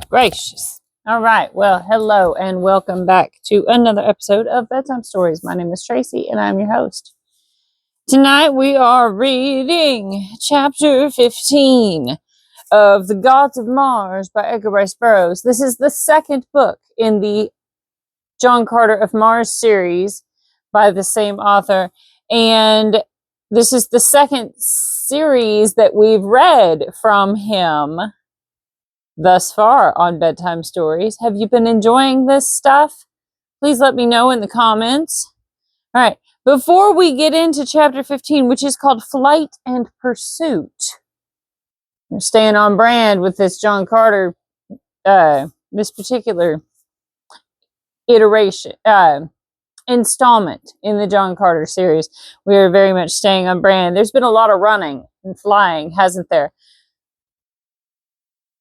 Gracious. All right. Well, hello and welcome back to another episode of Bedtime Stories. My name is Tracy and I'm your host. Tonight we are reading chapter 15 of The Gods of Mars by Edgar Rice Burroughs. This is the second book in the John Carter of Mars series by the same author. And this is the second series that we've read from him thus far on Bedtime Stories. Have you been enjoying this stuff? Please let me know in the comments. All right, before we get into chapter 15, which is called Flight and Pursuit, we're staying on brand with this John Carter, this particular iteration, installment in the John Carter series. We are very much staying on brand. There's been a lot of running and flying, hasn't there?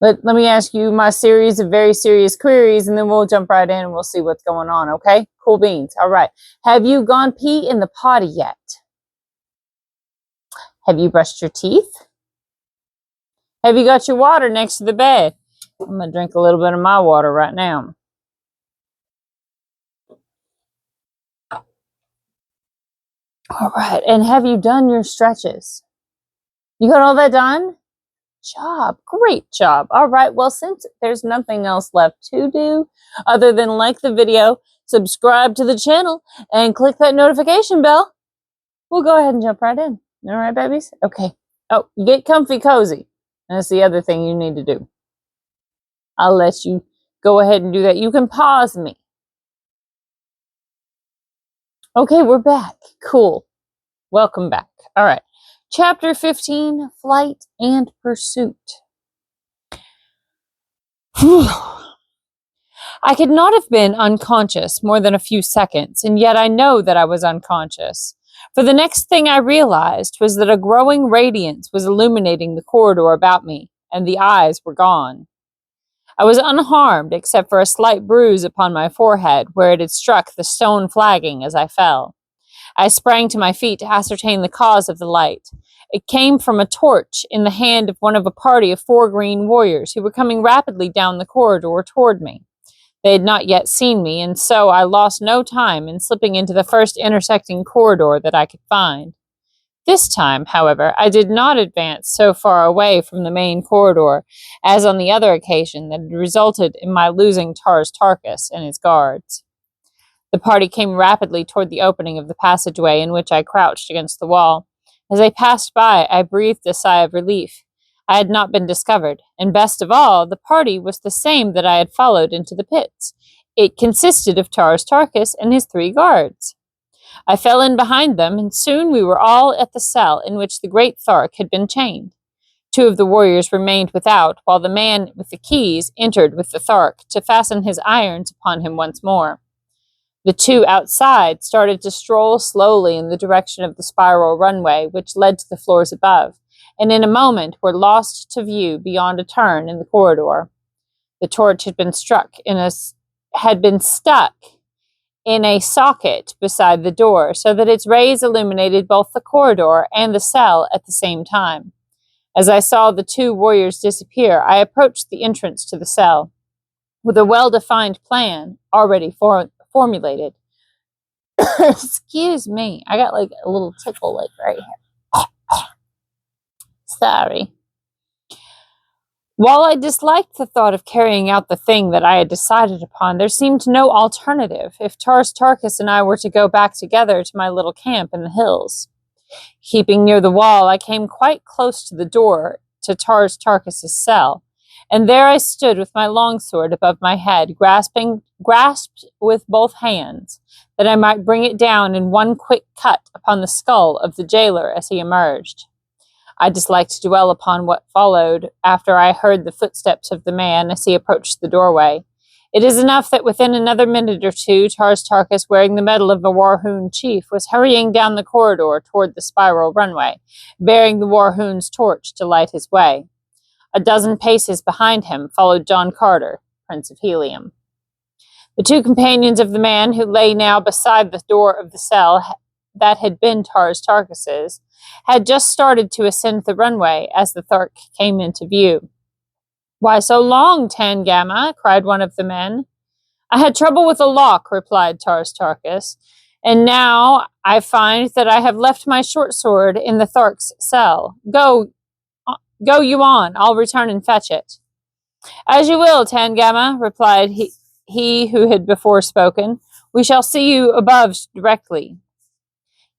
Let me ask you my series of very serious queries, and then we'll jump right in and we'll see what's going on, okay? Cool beans. All right. Have you gone pee in the potty yet? Have you brushed your teeth? Have you got your water next to the bed? I'm going to drink a little bit of my water right now. All right. And have you done your stretches? You got all that done? Job. Great job. All right. Well, since there's nothing else left to do other than like the video, subscribe to the channel, and click that notification bell, we'll go ahead and jump right in. All right, babies? Okay. Oh, get comfy cozy. That's the other thing you need to do. I'll let you go ahead and do that. You can pause me. Okay, we're back. Cool. Welcome back. All right. Chapter 15, Flight and Pursuit. I could not have been unconscious more than a few seconds, and yet I know that I was unconscious. For the next thing I realized was that a growing radiance was illuminating the corridor about me, and the eyes were gone. I was unharmed except for a slight bruise upon my forehead where it had struck the stone flagging as I fell. I sprang to my feet to ascertain the cause of the light. It came from a torch in the hand of one of a party of 4 green warriors who were coming rapidly down the corridor toward me. They had not yet seen me, and so I lost no time in slipping into the first intersecting corridor that I could find. This time, however, I did not advance so far away from the main corridor as on the other occasion that had resulted in my losing Tarkus and his guards. The party came rapidly toward the opening of the passageway in which I crouched against the wall. As I passed by, I breathed a sigh of relief. I had not been discovered, and best of all, the party was the same that I had followed into the pits. It consisted of Tarkus and his 3 guards. I fell in behind them, and soon we were all at the cell in which the great Thark had been chained. 2 of the warriors remained without, while the man with the keys entered with the Thark to fasten his irons upon him once more. The 2 outside started to stroll slowly in the direction of the spiral runway which led to the floors above, and in a moment were lost to view beyond a turn in the corridor. The torch had been stuck in a socket beside the door, so that its rays illuminated both the corridor and the cell at the same time. As I saw the 2 warriors disappear, I approached the entrance to the cell. With a well-defined plan already formulated. Excuse me, I got like a little tickle like right here. Sorry. While I disliked the thought of carrying out the thing that I had decided upon, there seemed no alternative if Tarkus and I were to go back together to my little camp in the hills. Keeping near the wall, I came quite close to the door to Tarkus's cell, and there I stood with my longsword above my head, grasped with both hands, that I might bring it down in one quick cut upon the skull of the jailer as he emerged. I disliked to dwell upon what followed after I heard the footsteps of the man as he approached the doorway. It is enough that within another minute or two, Tarkus, wearing the medal of a Warhoon chief, was hurrying down the corridor toward the spiral runway, bearing the Warhoon's torch to light his way. A dozen paces behind him followed John Carter, Prince of Helium. The 2 companions of the man who lay now beside the door of the cell that had been Tarkus's had just started to ascend the runway as the Thark came into view. "Why so long, Tangama?" cried one of the men. "I had trouble with the lock," replied Tarkas, "and now I find that I have left my short sword in the Thark's cell. Go you on, I'll return and fetch it." "As you will, Tangama," replied he who had before spoken. "We shall see you above directly."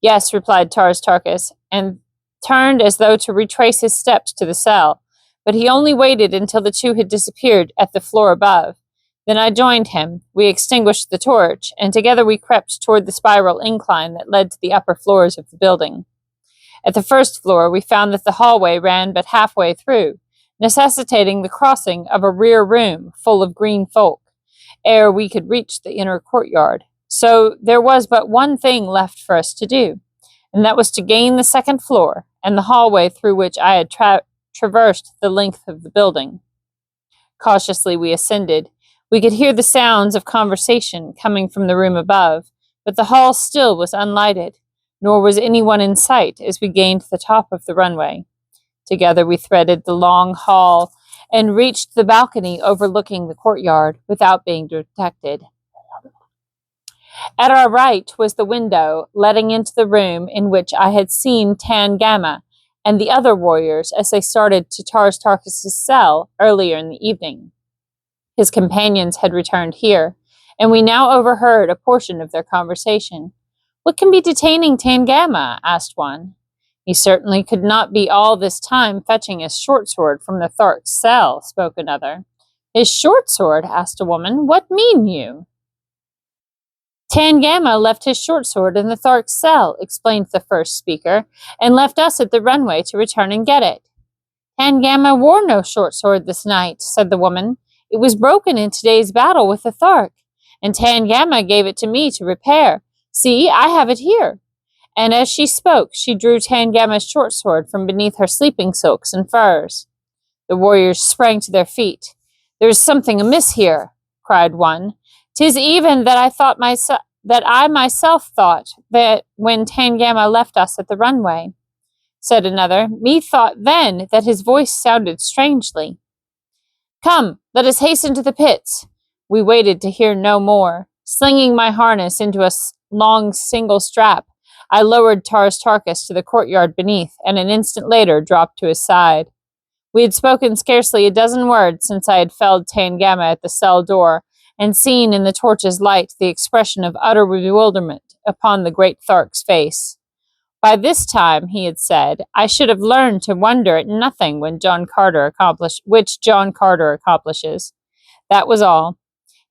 "Yes," replied Tarkas, and turned as though to retrace his steps to the cell, but he only waited until the two had disappeared at the floor above. Then I joined him. We extinguished the torch, and together we crept toward the spiral incline that led to the upper floors of the building. At the first floor, we found that the hallway ran but halfway through, necessitating the crossing of a rear room full of green folk, ere we could reach the inner courtyard. So there was but one thing left for us to do, and that was to gain the second floor and the hallway through which I had traversed the length of the building. Cautiously we ascended. We could hear the sounds of conversation coming from the room above, but the hall still was unlighted, nor was anyone in sight as we gained the top of the runway. Together we threaded the long hall and reached the balcony overlooking the courtyard without being detected. At our right was the window letting into the room in which I had seen Tangama and the other warriors as they started to Tarkas' cell earlier in the evening. His companions had returned here, and we now overheard a portion of their conversation. "What can be detaining Tangama?" asked one. "He certainly could not be all this time fetching his short sword from the Thark's cell," spoke another. "His short sword?" asked a woman. "What mean you?" "Tangama left his short sword in the Thark's cell," explained the first speaker, "and left us at the runway to return and get it." "Tangama wore no short sword this night," said the woman. "It was broken in today's battle with the Thark, and Tangama gave it to me to repair. See, I have it here." And as she spoke, she drew Tangama's short sword from beneath her sleeping silks and furs. The warriors sprang to their feet. "There is something amiss here," cried one. "'Tis even that I myself thought that when Tangama left us at the runway," said another. "Methought then that his voice sounded strangely." "Come, let us hasten to the pits." We waited to hear no more. Slinging my harness into a long single strap, I lowered Tarkas to the courtyard beneath, and an instant later dropped to his side. We had spoken scarcely a dozen words since I had felled Tangama at the cell door, and seen in the torch's light the expression of utter bewilderment upon the great Thark's face. "By this time," he had said, "I should have learned to wonder at nothing which John Carter accomplishes." That was all.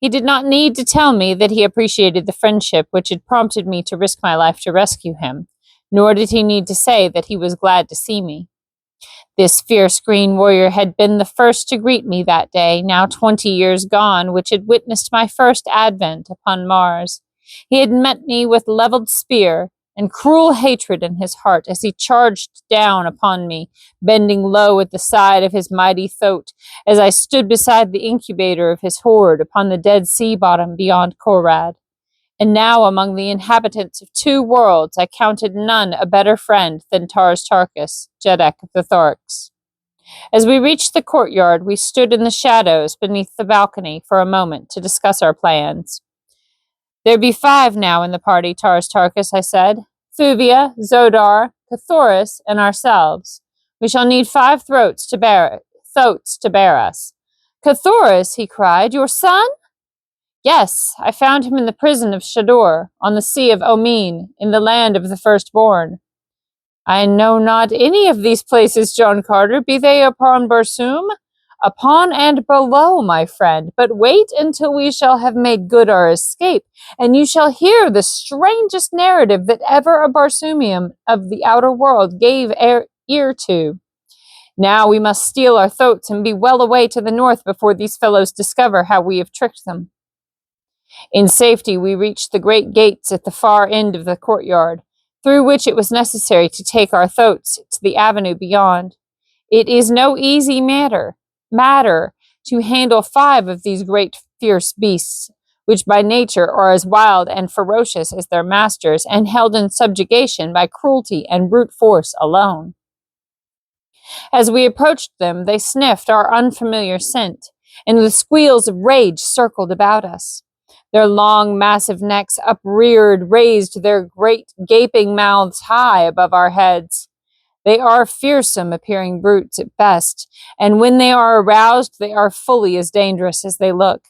He did not need to tell me that he appreciated the friendship which had prompted me to risk my life to rescue him, nor did he need to say that he was glad to see me. This fierce green warrior had been the first to greet me that day, now 20 years gone, which had witnessed my first advent upon Mars. He had met me with leveled spear and cruel hatred in his heart as he charged down upon me, bending low at the side of his mighty thoat as I stood beside the incubator of his horde upon the Dead Sea bottom beyond Korad. And now among the inhabitants of two worlds I counted none a better friend than Tarkas, Jeddak of the Tharks. As we reached the courtyard, we stood in the shadows beneath the balcony for a moment to discuss our plans. "There be 5 now in the party, Tarkas," I said. "Thuvia, Zodar, Cathoris, and ourselves. We shall need 5 thoats to bear us." "Cathoris," he cried, "your son?" "Yes, I found him in the prison of Shador, on the sea of Omin, in the land of the firstborn." "I know not any of these places, John Carter. Be they upon Barsoom?" "Upon and below, my friend. But wait until we shall have made good our escape, and you shall hear the strangest narrative that ever a Barsoomian of the outer world gave ear to. Now we must steal our thoats and be well away to the north before these fellows discover how we have tricked them." In safety, we reached the great gates at the far end of the courtyard, through which it was necessary to take our thoats to the avenue beyond. It is no easy matter to handle 5 of these great fierce beasts, which by nature are as wild and ferocious as their masters, and held in subjugation by cruelty and brute force alone. As we approached them, they sniffed our unfamiliar scent, and with squeals of rage circled about us. Their long, massive necks upreared, raised their great gaping mouths high above our heads. They are fearsome appearing brutes at best, and when they are aroused, they are fully as dangerous as they look.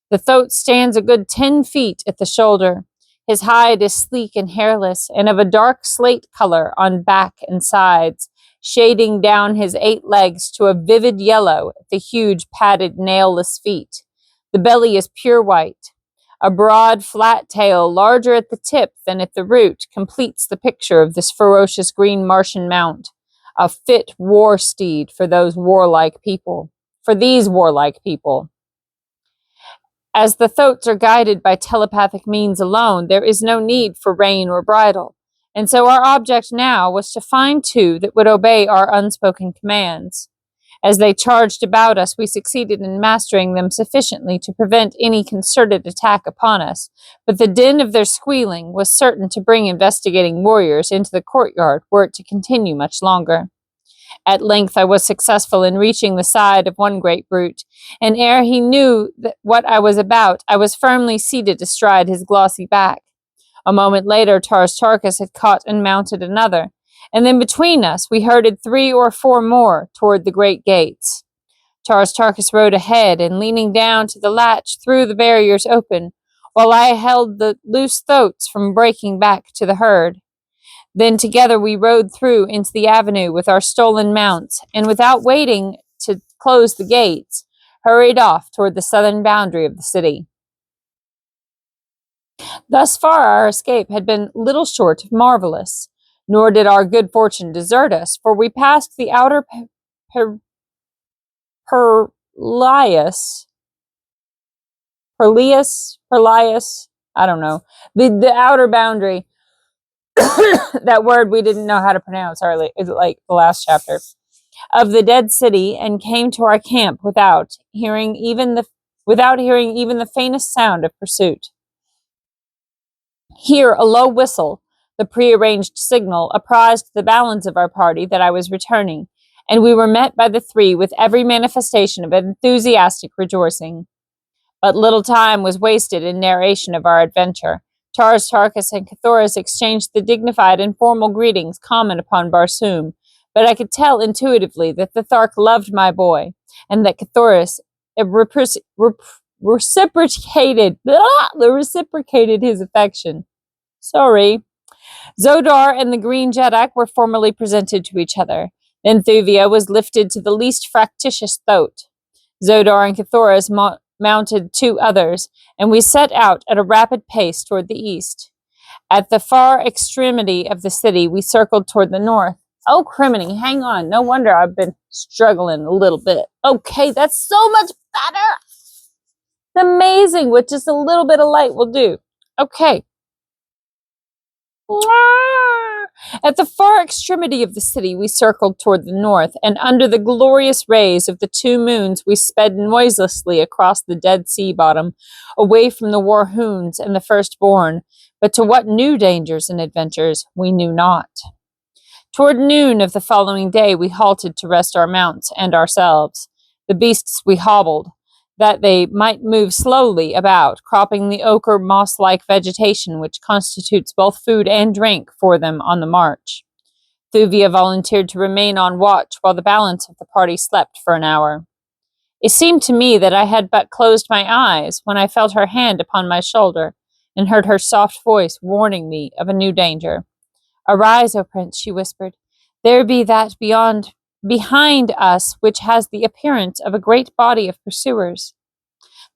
The thoat stands a good 10 feet at the shoulder. His hide is sleek and hairless, and of a dark slate color on back and sides, shading down his 8 legs to a vivid yellow at the huge padded nailless feet. The belly is pure white. A broad, flat tail, larger at the tip than at the root, completes the picture of this ferocious green Martian mount, a fit war steed for these warlike people. As the thoats are guided by telepathic means alone, there is no need for rein or bridle, and so our object now was to find two that would obey our unspoken commands. As they charged about us, we succeeded in mastering them sufficiently to prevent any concerted attack upon us, but the din of their squealing was certain to bring investigating warriors into the courtyard were it to continue much longer. At length I was successful in reaching the side of one great brute, and ere he knew what I was about, I was firmly seated astride his glossy back. A moment later, Tarkas had caught and mounted another, and then between us we herded 3 or 4 more toward the great gates. Tarkas rode ahead, and leaning down to the latch threw the barriers open, while I held the loose thoats from breaking back to the herd. Then together we rode through into the avenue with our stolen mounts, and without waiting to close the gates, hurried off toward the southern boundary of the city. Thus far our escape had been little short of marvelous, nor did our good fortune desert us, for we passed the outer Perlius, I don't know, the outer boundary. That word we didn't know how to pronounce, like the last chapter, of the dead city, and came to our camp without hearing even the faintest sound of pursuit. Here a low whistle, the prearranged signal, apprised the balance of our party that I was returning, and we were met by the 3 with every manifestation of enthusiastic rejoicing. But little time was wasted in narration of our adventure. Tarkas and Cathoras exchanged the dignified and formal greetings common upon Barsoom, but I could tell intuitively that the Thark loved my boy, and that Cathoras reciprocated his affection. Sorry. Zodar and the Green Jeddak were formally presented to each other. Then Thuvia was lifted to the least fractious thoat. Zodar and Cathoras mounted 2 others, and we set out at a rapid pace toward the east. At the far extremity of the city, we circled toward the north. Oh, criminy, hang on. No wonder I've been struggling a little bit. Okay, that's so much better. It's amazing what just a little bit of light will do. Okay. At the far extremity of the city, we circled toward the north, and under the glorious rays of the 2 moons, we sped noiselessly across the Dead Sea bottom, away from the Warhoons and the Firstborn, but to what new dangers and adventures we knew not. Toward noon of the following day, we halted to rest our mounts and ourselves. The beasts we hobbled, that they might move slowly about, cropping the ochre moss-like vegetation which constitutes both food and drink for them on the march. Thuvia volunteered to remain on watch while the balance of the party slept for an hour. It seemed to me that I had but closed my eyes when I felt her hand upon my shoulder and heard her soft voice warning me of a new danger. "Arise, O Prince," she whispered. "There be that behind us which has the appearance of a great body of pursuers."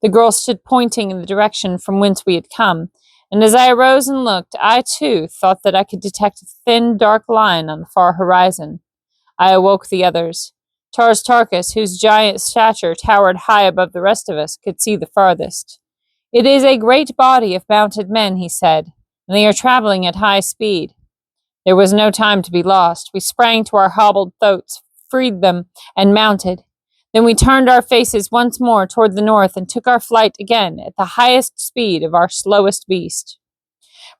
The girl stood pointing in the direction from whence we had come, and as I arose and looked, I too thought that I could detect a thin, dark line on the far horizon. I awoke the others. Tarkas, whose giant stature towered high above the rest of us, could see the farthest. "It is a great body of mounted men," he said, "and they are traveling at high speed." There was no time to be lost. We sprang to our hobbled thoats, freed them, and mounted. Then we turned our faces once more toward the north and took our flight again at the highest speed of our slowest beast.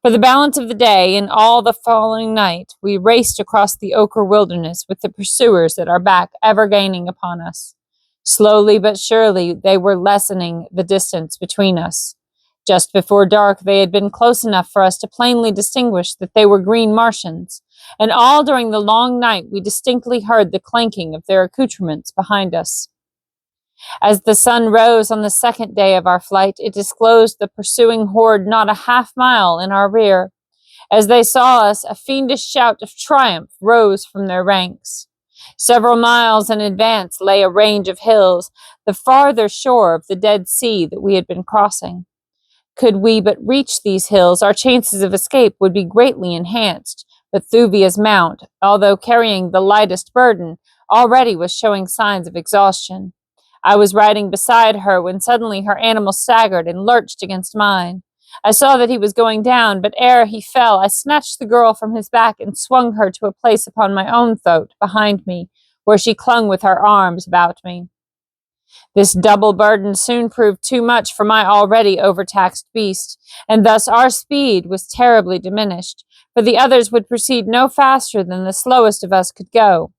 For the balance of the day and all the following night, we raced across the ochre wilderness with the pursuers at our back ever gaining upon us. Slowly but surely, they were lessening the distance between us. Just before dark, they had been close enough for us to plainly distinguish that they were green Martians, and all during the long night we distinctly heard the clanking of their accoutrements behind us. As the sun rose on the second day of our flight, it disclosed the pursuing horde not a half-mile in our rear. As they saw us, a fiendish shout of triumph rose from their ranks. Several miles in advance lay a range of hills, the farther shore of the Dead Sea that we had been crossing. Could we but reach these hills, our chances of escape would be greatly enhanced, but Thuvia's mount, although carrying the lightest burden, already was showing signs of exhaustion. I was riding beside her when suddenly her animal staggered and lurched against mine. I saw that he was going down, but ere he fell, I snatched the girl from his back and swung her to a place upon my own throat behind me, where she clung with her arms about me. This double burden soon proved too much for my already overtaxed beast, and thus our speed was terribly diminished, for the others would proceed no faster than the slowest of us could go.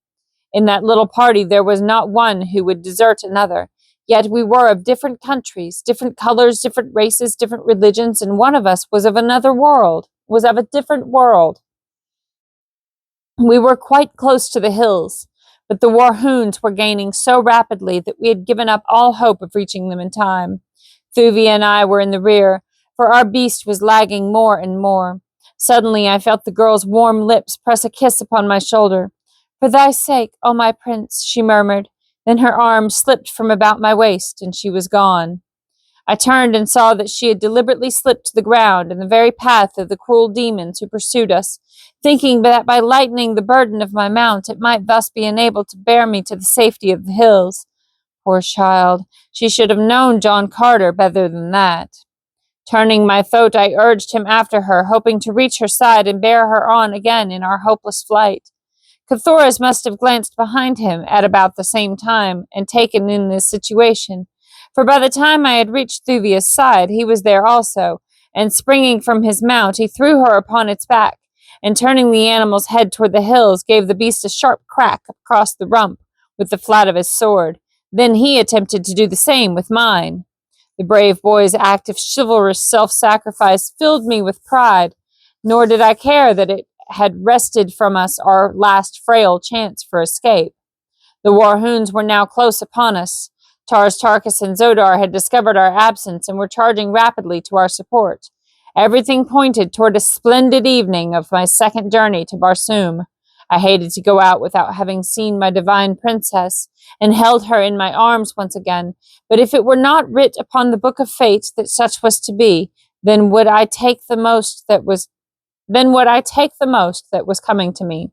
In that little party there was not one who would desert another, yet we were of different countries, different colors, different races, different religions, and one of us was of a different world. We were quite close to the hills, but the Warhoons were gaining so rapidly that we had given up all hope of reaching them in time. Thuvia and I were in the rear, for our beast was lagging more and more. Suddenly I felt the girl's warm lips press a kiss upon my shoulder. "For thy sake, O my prince," she murmured. Then her arm slipped from about my waist, and she was gone. I turned and saw that she had deliberately slipped to the ground in the very path of the cruel demons who pursued us, thinking that by lightening the burden of my mount it might thus be enabled to bear me to the safety of the hills. Poor child, she should have known John Carter better than that. Turning my throat, I urged him after her, hoping to reach her side and bear her on again in our hopeless flight. Cathoras must have glanced behind him at about the same time and taken in this situation, for by the time I had reached Thuvia's side, he was there also, and springing from his mount, he threw her upon its back, and turning the animal's head toward the hills, gave the beast a sharp crack across the rump with the flat of his sword. Then he attempted to do the same with mine. The brave boy's act of chivalrous self-sacrifice filled me with pride, nor did I care that it had wrested from us our last frail chance for escape. The Warhoons were now close upon us. Tars Tarkas and Zodar had discovered our absence and were charging rapidly to our support. Everything pointed toward a splendid evening of my second journey to Barsoom. I hated to go out without having seen my divine princess and held her in my arms once again, but if it were not writ upon the book of fate that such was to be, then would I take the most that was coming to me.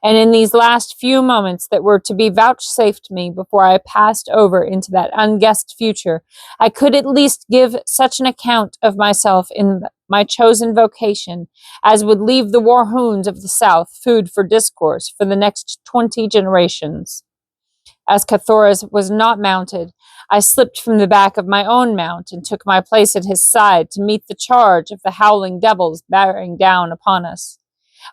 And in these last few moments that were to be vouchsafed me before I passed over into that unguessed future, I could at least give such an account of myself in my chosen vocation as would leave the Warhoons of the South food for discourse for the next 20 generations. As Cathoras was not mounted, I slipped from the back of my own mount and took my place at his side to meet the charge of the howling devils bearing down upon us.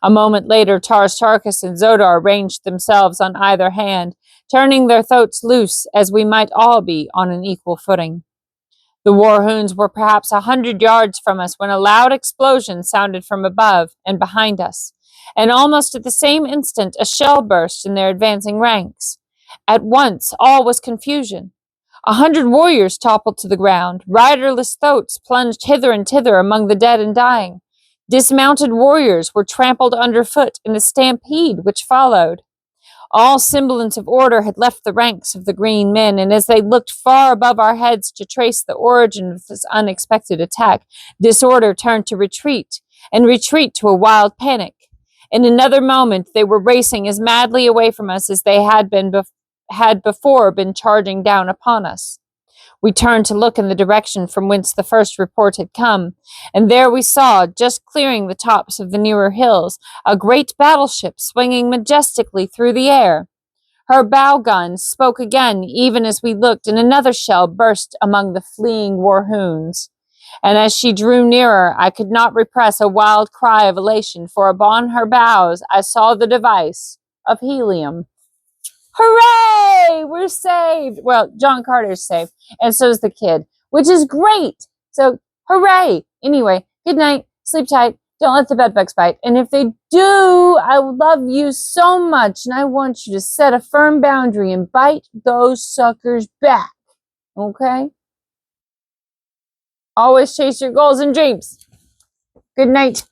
A moment later, Tars Tarkas and Zodar ranged themselves on either hand, turning their throats loose as we might all be on an equal footing. The Warhoons were perhaps 100 yards from us when a loud explosion sounded from above and behind us, and almost at the same instant a shell burst in their advancing ranks. At once all was confusion. 100 warriors toppled to the ground. Riderless thoats plunged hither and thither among the dead and dying. Dismounted warriors were trampled underfoot in a stampede which followed. All semblance of order had left the ranks of the green men, and as they looked far above our heads to trace the origin of this unexpected attack, disorder turned to retreat, and retreat to a wild panic. In another moment they were racing as madly away from us as they had before been charging down upon us. We turned to look in the direction from whence the first report had come, and there we saw, just clearing the tops of the nearer hills, a great battleship swinging majestically through the air. Her bow guns spoke again even as we looked, and another shell burst among the fleeing Warhoons. And as she drew nearer, I could not repress a wild cry of elation, for upon her bows I saw the device of helium. Hooray! We're saved. Well, John Carter's saved, and so is the kid, which is great. So, hooray. Anyway, good night. Sleep tight. Don't let the bedbugs bite. And if they do, I love you so much, and I want you to set a firm boundary and bite those suckers back. Okay? Always chase your goals and dreams. Good night.